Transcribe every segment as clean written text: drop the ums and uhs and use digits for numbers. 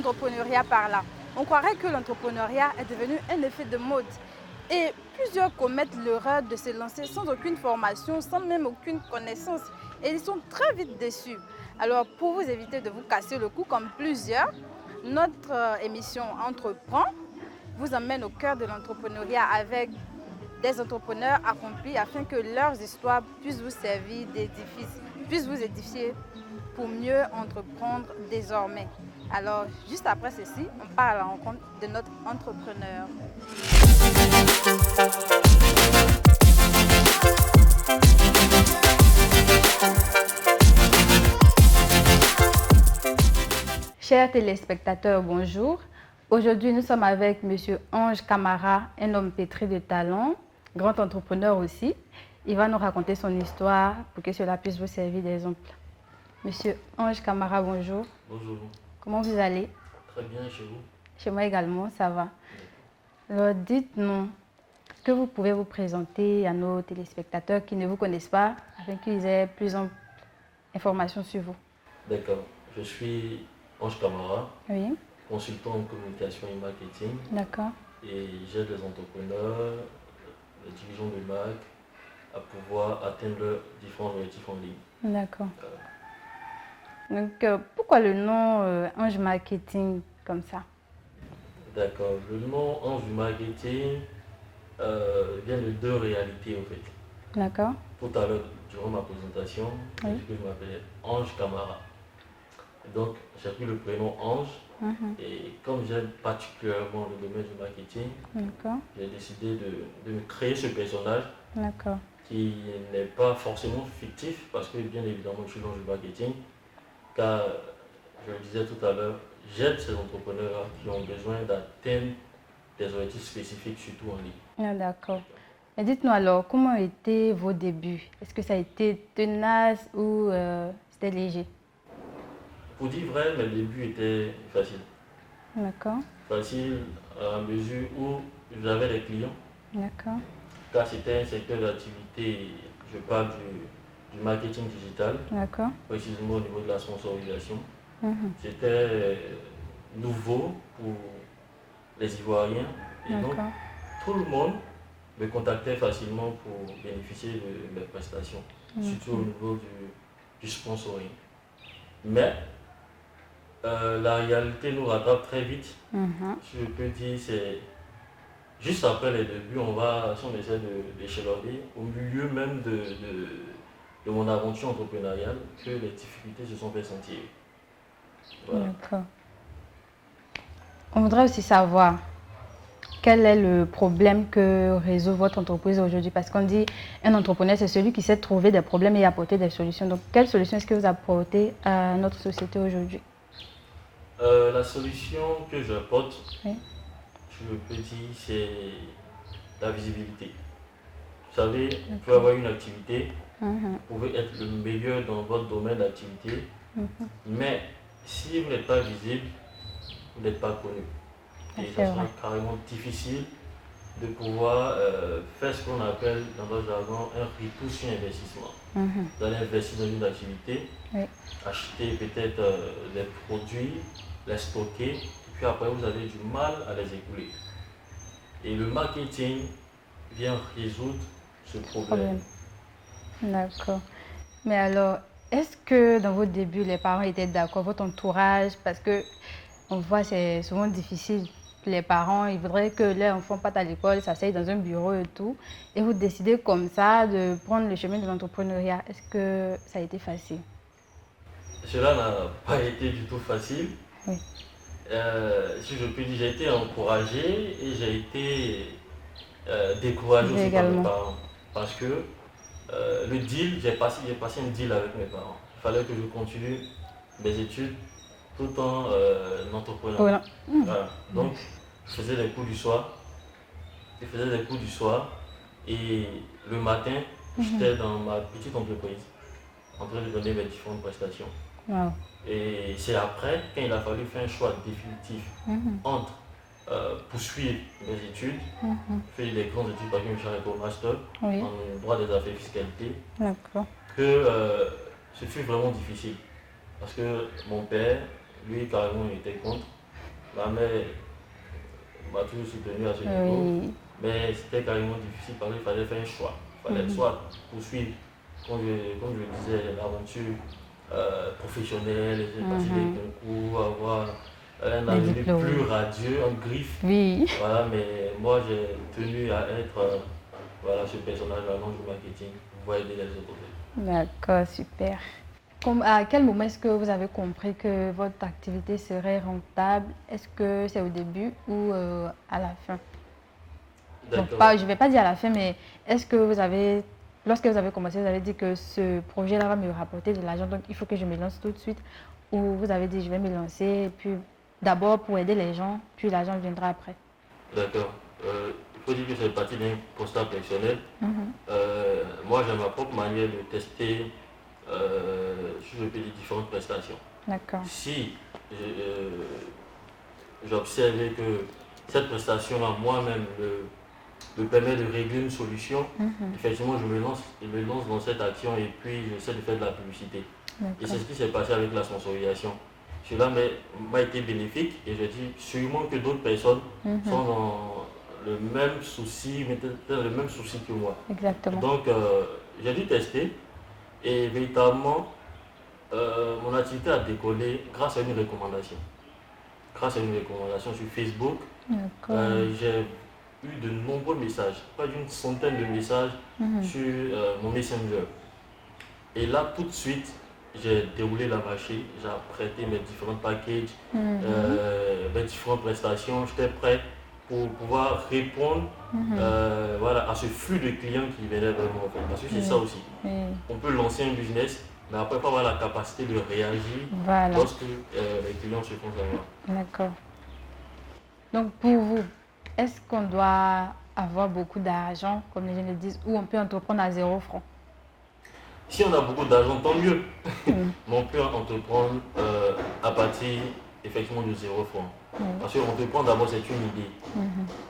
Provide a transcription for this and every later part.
entrepreneuriat par là. On croirait que l'entrepreneuriat est devenu un effet de mode. Et plusieurs commettent l'erreur de se lancer sans aucune formation, sans même aucune connaissance. Et ils sont très vite déçus. Alors, pour vous éviter de vous casser le cou comme plusieurs, notre émission Entreprend vous emmène au cœur de l'entrepreneuriat avec des entrepreneurs accomplis afin que leurs histoires puissent vous servir d'édifice, puissent vous édifier pour mieux entreprendre désormais. Alors, juste après ceci, on part à la rencontre de notre entrepreneur. Chers téléspectateurs, bonjour. Aujourd'hui, nous sommes avec M. Ange Camara, un homme pétri de talent, grand entrepreneur aussi. Il va nous raconter son histoire pour que cela puisse vous servir d'exemple. Monsieur Ange Camara, bonjour. Bonjour. Comment vous allez? Très bien, chez vous? Chez moi également, ça va. Alors, dites-nous, est-ce que vous pouvez vous présenter à nos téléspectateurs qui ne vous connaissent pas, afin qu'ils aient plus d'informations sur vous? D'accord. Je suis Ange Camara, Oui. consultant en communication et marketing. D'accord. Et j'aide les entrepreneurs, les dirigeants de marque à pouvoir atteindre leurs différents objectifs en ligne. D'accord. Donc, pourquoi le nom Ange Marketing comme ça? D'accord. Le nom Ange du marketing vient de deux réalités en fait. D'accord. Tout à l'heure, durant ma présentation, j'ai dit que je m'appelais Ange Camara. Donc, j'ai pris le prénom Ange. Et comme j'aime particulièrement le domaine du marketing, j'ai décidé de me créer ce personnage qui n'est pas forcément fictif parce que bien évidemment je suis dans le marketing car je le disais tout à l'heure, j'aide ces entrepreneurs qui ont besoin d'atteindre des objectifs spécifiques surtout en ligne. D'accord. Et dites-nous alors, comment étaient vos débuts? Est-ce que ça a été tenace ou c'était léger? Pour dire vrai, mes débuts étaient faciles. D'accord. Facile à la mesure où j'avais des clients. D'accord. Car c'était un secteur d'activité, je parle du marketing digital. D'accord. Précisément au niveau de la sponsorisation. C'était nouveau pour les Ivoiriens. Et donc, tout le monde me contactait facilement pour bénéficier de mes prestations, surtout au niveau du sponsoring. Mais la réalité nous rattrape très vite. Je peux dire, c'est juste après les débuts, si on essaie d'échelonner, au milieu même de mon aventure entrepreneuriale, que les difficultés se sont fait sentir. Voilà. D'accord. On voudrait aussi savoir quel est le problème que résout votre entreprise aujourd'hui, parce qu'on dit un entrepreneur, c'est celui qui sait trouver des problèmes et apporter des solutions. Donc, quelle solution est-ce que vous apportez à notre société aujourd'hui? La solution que j'apporte, je peux dire, c'est la visibilité. Vous savez, vous pouvez avoir une activité, vous pouvez être le meilleur dans votre domaine d'activité, mais si vous n'êtes pas visible, vous n'êtes pas connu. Et ça sera carrément difficile de pouvoir faire ce qu'on appelle dans notre jargon un retour sur investissement. Vous allez investir dans une activité, acheter peut-être des produits, les stocker, et puis après vous avez du mal à les écouler. Et le marketing vient résoudre ce problème. D'accord. Mais alors, est-ce que dans vos débuts, les parents étaient d'accord, votre entourage, parce que on voit c'est souvent difficile. Les parents, ils voudraient que leurs enfants partent à l'école, s'asseyent dans un bureau et tout. Et vous décidez comme ça de prendre le chemin de l'entrepreneuriat. Est-ce que ça a été facile? Cela n'a pas été du tout facile. Oui. Si je peux dire, j'ai été encouragé et j'ai été découragé aussi par mes parents. Parce que le deal, j'ai passé un deal avec mes parents. Il fallait que je continue mes études tout en entreprenant. Voilà. Donc, je faisais des cours du soir. Et le matin, j'étais dans ma petite entreprise en train de donner mes différentes prestations. Et c'est après, quand il a fallu faire un choix définitif entre poursuivre mes études, faire des grandes études, par exemple, je suis arrivé au master en droit des affaires et fiscalité, que ce fut vraiment difficile. Parce que mon père, lui, carrément, il était contre. ma mère m'a toujours soutenu à ce niveau. Mais c'était carrément difficile parce qu'il fallait faire un choix. Il fallait soit poursuivre, comme je disais, l'aventure professionnelle, passer des concours, avoir un avenir plus radieux, en griffe. Oui. Voilà, mais moi j'ai tenu à être voilà, ce personnage-là dans le marketing pour aider les autres. D'accord, super. À quel moment est-ce que vous avez compris que votre activité serait rentable? Est-ce que c'est au début ou à la fin? Donc, je ne vais pas dire à la fin, mais est-ce que lorsque vous avez commencé, vous avez dit que ce projet-là va me rapporter de l'argent, donc il faut que je me lance tout de suite? Ou vous avez dit je vais me lancer, et puis d'abord pour aider les gens, puis l'argent viendra après? D'accord. Il faut dire que c'est parti d'un constat personnel. Moi, j'ai ma propre manière de tester si je paye différentes prestations. D'accord. Si j'observais que cette prestation-là, moi-même, me permet de régler une solution, effectivement, je me lance dans cette action et puis j'essaie de faire de la publicité. Et c'est ce qui s'est passé avec la sponsorisation. Cela m'a été bénéfique et je dis sûrement que d'autres personnes sont dans le même souci, mais peut-être le même souci que moi. Exactement. Donc, j'ai dû tester et véritablement, mon activité a décollé grâce à une recommandation. Grâce à une recommandation sur Facebook, j'ai eu de nombreux messages, pas d'une centaine de messages sur mon Messenger. Et là, tout de suite, j'ai déroulé la machine, j'ai apprêté mes différents packages, mes différentes prestations. J'étais prêt pour pouvoir répondre voilà, à ce flux de clients qui venaient vers moi. Parce que c'est ça aussi. On peut lancer un business, mais après, il faut avoir la capacité de réagir lorsque les clients se font savoir. D'accord. Donc, pour vous, est-ce qu'on doit avoir beaucoup d'argent, comme les gens le disent, ou on peut entreprendre à 0 francs? Si on a beaucoup d'argent, tant mieux. Mais on peut entreprendre à partir effectivement de 0 francs. Parce qu'entreprendre d'abord, c'est une idée.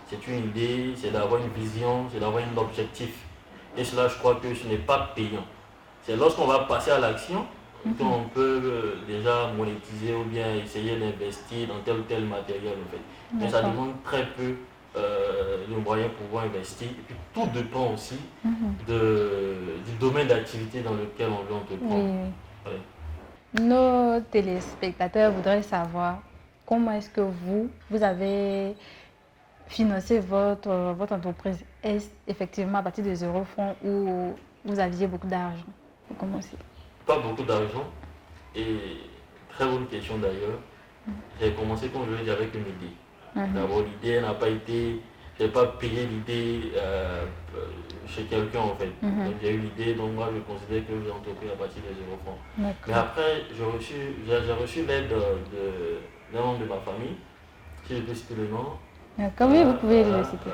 C'est une idée, c'est d'avoir une vision, c'est d'avoir un objectif. Et cela, je crois que ce n'est pas payant. C'est lorsqu'on va passer à l'action qu'on peut déjà monétiser ou bien essayer d'investir dans tel ou tel matériel. En fait. Mais ça demande très peu de moyens pour pouvoir investir. Et puis tout dépend aussi du domaine d'activité dans lequel on veut entreprendre. Nos téléspectateurs voudraient savoir comment est-ce que vous avez financé votre entreprise. Est-ce effectivement à partir de 0 francs ou vous aviez beaucoup d'argent pour commencer? Pas beaucoup d'argent. Et très bonne question d'ailleurs. J'ai commencé, comme je l'ai dit, avec une idée. D'abord, l'idée n'a pas été, je n'ai pas payé l'idée chez quelqu'un en fait. Donc, j'ai eu l'idée, donc moi je considère que j'ai entrepris à partir de 0 francs. Mais après, j'ai reçu l'aide d'un membre de ma famille, si je peux citer le nom. Oui, vous pouvez le citer.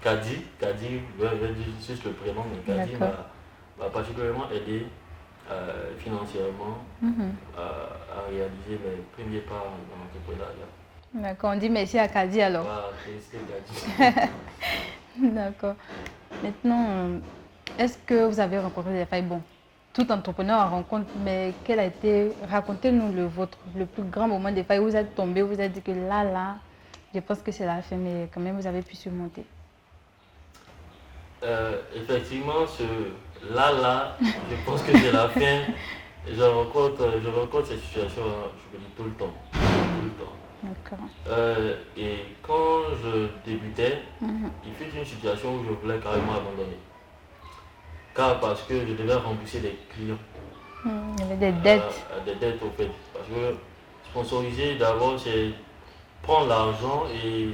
Kadi, je vais dire juste le prénom, mais Kadi m'a particulièrement aidé financièrement à réaliser mes premiers pas dans l'entrepreneuriat. D'accord, on dit merci à Kadi alors. Kadi. D'accord. Maintenant, est-ce que vous avez rencontré des failles? Bon, tout entrepreneur en rencontre, mais quel a été, racontez-nous le vôtre, le plus grand moment des failles où vous êtes tombé, vous êtes dit que là, je pense que c'est la fin, mais quand même vous avez pu surmonter. Effectivement, là, je pense que c'est la fin. Je rencontre ces situations, je me dis tout le temps. D'accord. Et quand je débutais, il fut une situation où je voulais carrément abandonner. Car parce que je devais rembourser des clients. Il y avait des dettes. Des dettes au fait. Parce que sponsoriser d'abord, c'est prendre l'argent et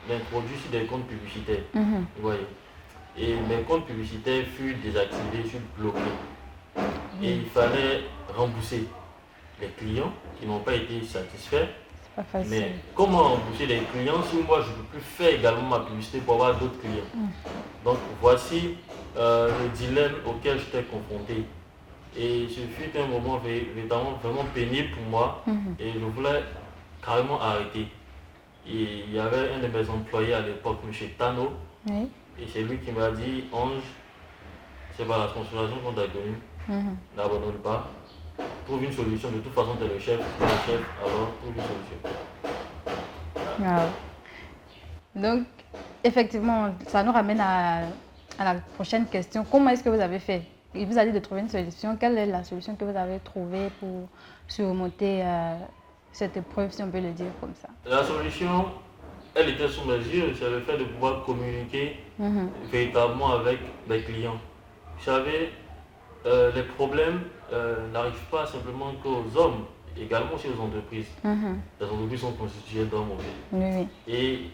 l'introduire sur des comptes publicitaires. Vous voyez. Et mes comptes publicitaires furent désactivés, furent bloqués. Et il fallait rembourser les clients qui n'ont pas été satisfaits. C'est pas facile. Mais comment rembourser les clients si moi je ne peux plus faire également ma publicité pour avoir d'autres clients? Donc voici le dilemme auquel j'étais confronté. Et ce fut un moment vraiment pénible pour moi et je voulais carrément arrêter. Et il y avait un de mes employés à l'époque, M. Tano, et c'est lui qui m'a dit, Ange, c'est pas la sponsorisation qu'on t'a connue, n'abandonne pas, trouve une solution, de toute façon tu es le chef, alors trouve une solution. Wow. Donc, effectivement, ça nous ramène à la prochaine question. Comment est-ce que vous avez fait? Il vous a dit de trouver une solution. Quelle est la solution que vous avez trouvée pour surmonter cette épreuve, si on peut le dire comme ça? La solution, elle était sous mes yeux, c'est le fait de pouvoir communiquer véritablement avec les clients. Vous savez, les problèmes n'arrivent pas simplement qu'aux hommes, également aussi aux entreprises. Les entreprises sont constituées d'hommes aussi. Oui. Et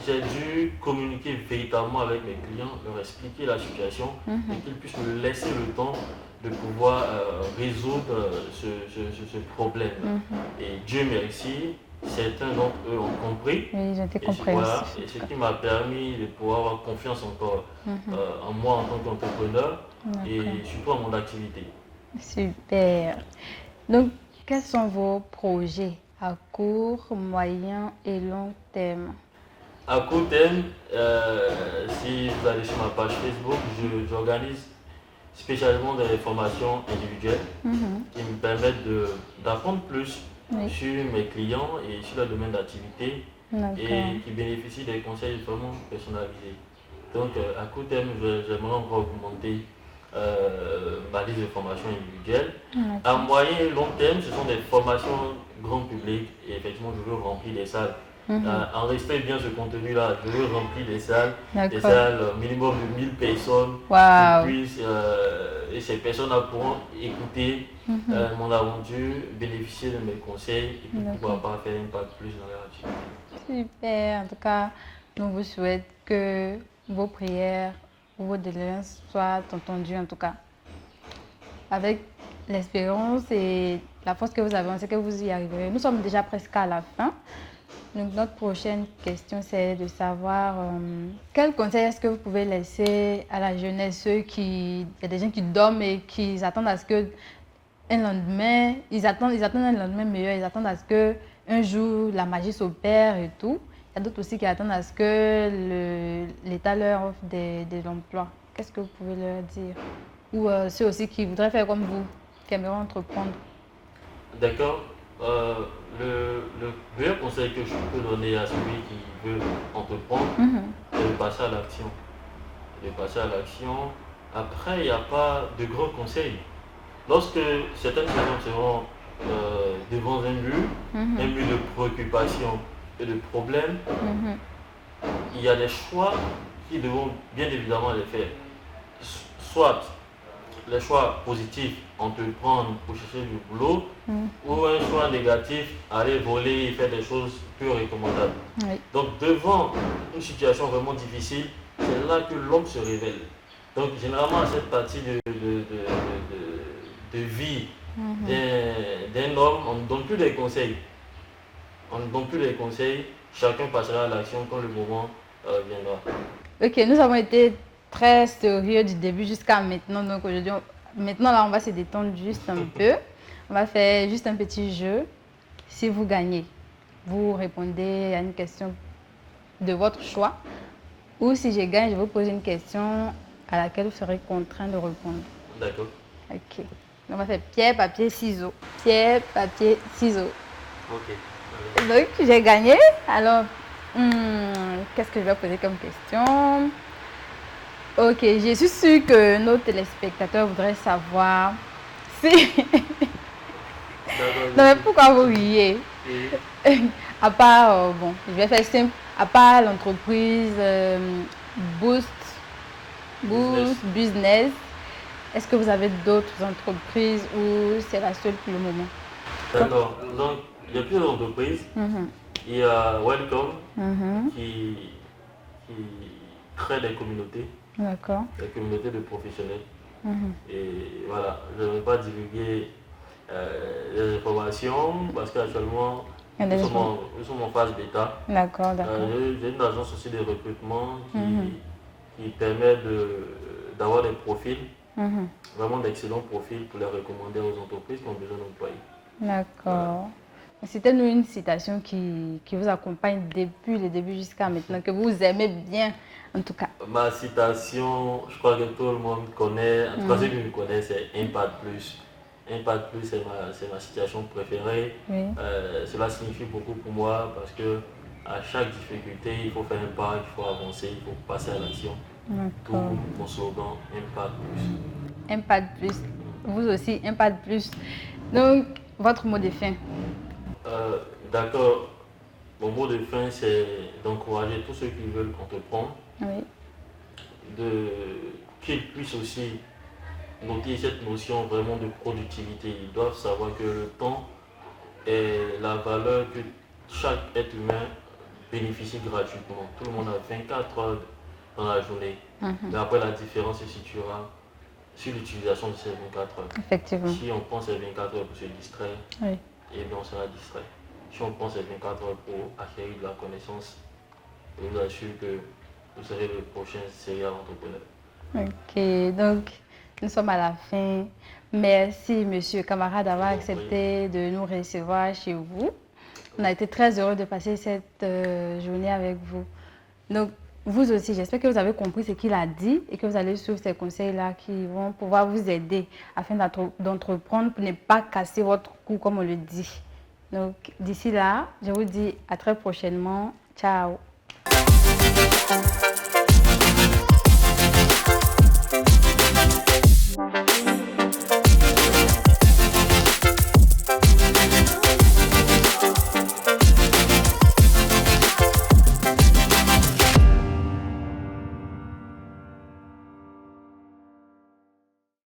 j'ai dû communiquer véritablement avec mes clients, leur expliquer la situation et qu'ils puissent me laisser le temps de pouvoir résoudre ce problème. Et Dieu merci, certains d'entre eux ont compris. Oui, j'ai compris. Voilà, et ce qui m'a permis de pouvoir avoir confiance encore en moi en tant qu'entrepreneur et surtout en mon activité. Super. Donc, quels sont vos projets à court, moyen et long terme? À court terme, si vous allez sur ma page Facebook, j'organise spécialement des formations individuelles qui me permettent d'apprendre plus sur mes clients et sur leur domaine d'activité et qui bénéficient des conseils vraiment personnalisés. Donc à court terme, j'aimerais encore augmenter ma liste de formations individuelles. À moyen et long terme, ce sont des formations grand public et effectivement je veux remplir des salles. En respect bien ce contenu-là, je veux remplir des salles minimum de 1000 personnes. Wow. Et ces personnes-là pourront écouter mon aventure, bénéficier de mes conseils et puis pouvoir pas faire un pas de plus dans leur activité. Super. En tout cas, nous vous souhaitons que vos prières, vos délices soient entendues en tout cas. Avec l'espérance et la force que vous avez, on sait que vous y arriverez. Nous sommes déjà presque à la fin. Donc notre prochaine question, c'est de savoir quel conseil est-ce que vous pouvez laisser à la jeunesse, il y a des gens qui dorment et qui attendent à ce que un lendemain, ils attendent un lendemain meilleur, ils attendent à ce que un jour la magie s'opère et tout. Il y a d'autres aussi qui attendent à ce que l'État leur offre des emplois. Qu'est-ce que vous pouvez leur dire? Ou ceux aussi qui voudraient faire comme vous, qui aimeraient entreprendre. D'accord. Le meilleur conseil que je peux donner à celui qui veut entreprendre, c'est de passer à l'action. De passer à l'action. Après, il n'y a pas de grands conseils. Lorsque certaines personnes seront devant un mur de préoccupation et de problèmes, il y a des choix qui devront bien évidemment les faire. Soit les choix positifs, entreprendre pour chercher du boulot, ou un choix négatif, aller voler et faire des choses peu recommandables. Donc devant une situation vraiment difficile, c'est là que l'homme se révèle. Donc généralement à cette partie de vie d'un homme, on ne donne plus des conseils. On ne donne plus des conseils, chacun passera à l'action quand le moment viendra. Ok, nous avons été très sérieux du début jusqu'à maintenant. Donc aujourd'hui, maintenant là, on va se détendre juste un peu. On va faire juste un petit jeu. Si vous gagnez, vous répondez à une question de votre choix. Ou si je gagne, je vous pose une question à laquelle vous serez contraint de répondre. D'accord. Ok. On va faire pierre, papier, ciseaux. Pierre, papier, ciseaux. Ok. Donc, j'ai gagné. Alors, qu'est-ce que je vais poser comme question? Ok, je suis sûre que nos téléspectateurs voudraient savoir si... Non, mais pourquoi vous riez? À part, bon, je vais faire simple. À part l'entreprise Boost Business, est-ce que vous avez d'autres entreprises ou c'est la seule pour le moment? D'accord. Donc, il y a plusieurs entreprises. Il y a Welcome qui crée des communautés. D'accord. Des communautés de professionnels. Et voilà, je ne vais pas divulguer les informations parce qu'actuellement, nous sommes en phase bêta. D'accord, d'accord. J'ai une agence aussi de recrutement qui permet d'avoir des profils, vraiment d'excellents profils pour les recommander aux entreprises qui ont besoin d'employés. D'accord. Voilà. Citez-nous une citation qui vous accompagne depuis le début jusqu'à maintenant, que vous aimez bien en tout cas. Ma citation, je crois que tout le monde connaît, en tout cas ceux qui me connaissent, c'est un pas de plus Un pas de plus, c'est ma situation préférée. Oui. Cela signifie beaucoup pour moi parce que à chaque difficulté, il faut faire un pas, il faut avancer, il faut passer à l'action. Tout mon slogan, un pas de plus. Un pas de plus. Vous aussi, un pas de plus. Donc, votre mot de fin. D'accord. Mon mot de fin, c'est d'encourager tous ceux qui veulent entreprendre, qu'ils puissent aussi noter cette notion vraiment de productivité. Ils doivent savoir que le temps est la valeur que chaque être humain bénéficie gratuitement. Tout le monde a 24 heures dans la journée. Mais après, la différence se situera sur l'utilisation de ces 24 heures. Effectivement. Si on prend ces 24 heures pour se distraire, et bien on sera distrait. Si on prend ces 24 heures pour acquérir de la connaissance, je vous assure que vous serez le prochain serial entrepreneur. Ok, donc nous sommes à la fin. Merci, monsieur camarade, d'avoir accepté de nous recevoir chez vous. On a été très heureux de passer cette journée avec vous. Donc, vous aussi, j'espère que vous avez compris ce qu'il a dit et que vous allez suivre ces conseils-là qui vont pouvoir vous aider afin d'entreprendre pour ne pas casser votre cou, comme on le dit. Donc, d'ici là, je vous dis à très prochainement. Ciao.